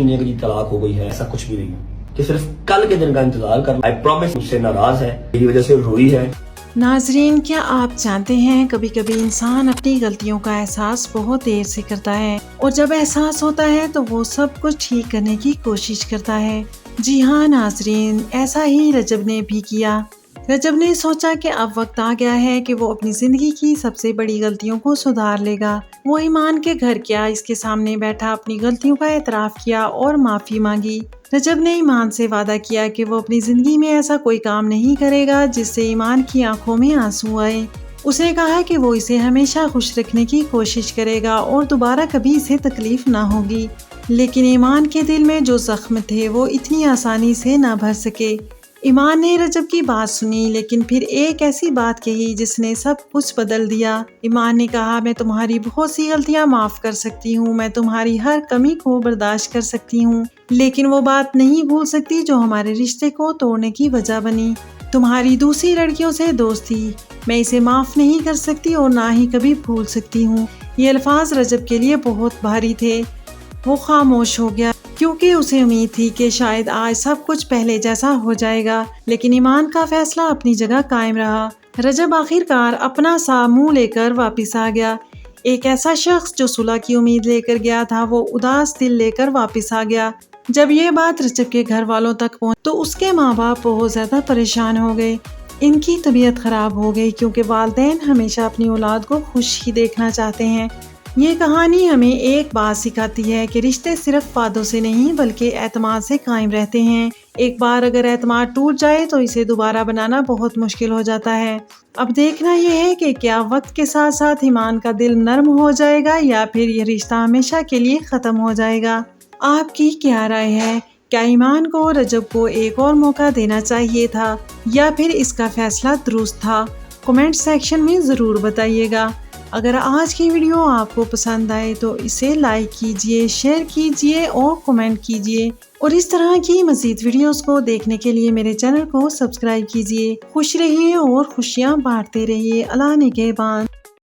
مہینے کی طلاق ہو گئی ہے، ایسا کچھ بھی نہیں ہے کہ صرف کل کے دن کا انتظار کرنا۔ I promise مجھ سے ناراض ہے، میری وجہ سے روئی ہے۔ ناظرین، کیا آپ جانتے ہیں کبھی کبھی انسان اپنی غلطیوں کا احساس بہت دیر سے کرتا ہے، اور جب احساس ہوتا ہے تو وہ سب کچھ ٹھیک کرنے کی کوشش کرتا ہے۔ جی ہاں ناظرین، ایسا ہی رجب نے بھی کیا۔ رجب نے سوچا کہ اب وقت آ گیا ہے کہ وہ اپنی زندگی کی سب سے بڑی غلطیوں کو سدھار لے گا۔ وہ ایمان کے گھر کیا اس کے سامنے بیٹھا اپنی غلطیوں کا اعتراف کیا اور معافی مانگی۔ رجب نے ایمان سے وعدہ کیا کہ وہ اپنی زندگی میں ایسا کوئی کام نہیں کرے گا جس سے ایمان کی آنکھوں میں آنسو آئے۔ اس نے کہا کہ وہ اسے ہمیشہ خوش رکھنے کی کوشش کرے گا اور دوبارہ کبھی اسے تکلیف نہ ہوگی، لیکن ایمان کے دل میں جو زخم تھے وہ اتنی آسانی سے نہ بھر سکے۔ ایمان نے رجب کی بات سنی، لیکن پھر ایک ایسی بات کہی جس نے سب کچھ بدل دیا۔ ایمان نے کہا، میں تمہاری بہت سی غلطیاں معاف کر سکتی ہوں، میں تمہاری ہر کمی کو برداشت کر سکتی ہوں، لیکن وہ بات نہیں بھول سکتی جو ہمارے رشتے کو توڑنے کی وجہ بنی۔ تمہاری دوسری لڑکیوں سے دوستی، میں اسے معاف نہیں کر سکتی اور نہ ہی کبھی بھول سکتی ہوں۔ یہ الفاظ رجب کے لیے بہت بھاری تھے۔ وہ خاموش ہو گیا کیونکہ اسے امید تھی کہ شاید آج سب کچھ پہلے جیسا ہو جائے گا، لیکن ایمان کا فیصلہ اپنی جگہ قائم رہا۔ رجب آخر کار اپنا سا منہ لے کر واپس آ گیا۔ ایک ایسا شخص جو صلح کی امید لے کر گیا تھا، وہ اداس دل لے کر واپس آ گیا۔ جب یہ بات رجب کے گھر والوں تک پہنچی تو اس کے ماں باپ بہت زیادہ پریشان ہو گئے۔ ان کی طبیعت خراب ہو گئی کیونکہ والدین ہمیشہ اپنی اولاد کو خوش ہی دیکھنا چاہتے ہیں۔ یہ کہانی ہمیں ایک بات سکھاتی ہے کہ رشتے صرف وعدوں سے نہیں بلکہ اعتماد سے قائم رہتے ہیں۔ ایک بار اگر اعتماد ٹوٹ جائے تو اسے دوبارہ بنانا بہت مشکل ہو جاتا ہے۔ اب دیکھنا یہ ہے کہ کیا وقت کے ساتھ ساتھ ایمان کا دل نرم ہو جائے گا یا پھر یہ رشتہ ہمیشہ کے لیے ختم ہو جائے گا۔ آپ کی کیا رائے ہے؟ کیا ایمان کو رجب کو ایک اور موقع دینا چاہیے تھا یا پھر اس کا فیصلہ درست تھا؟ کمنٹ سیکشن میں ضرور بتائیے گا۔ اگر آج کی ویڈیو آپ کو پسند آئے تو اسے لائک کیجئے، شیئر کیجئے اور کمنٹ کیجئے، اور اس طرح کی مزید ویڈیوز کو دیکھنے کے لیے میرے چینل کو سبسکرائب کیجئے۔ خوش رہیے اور خوشیاں بانٹتے رہیے۔ اللہ نگہبان۔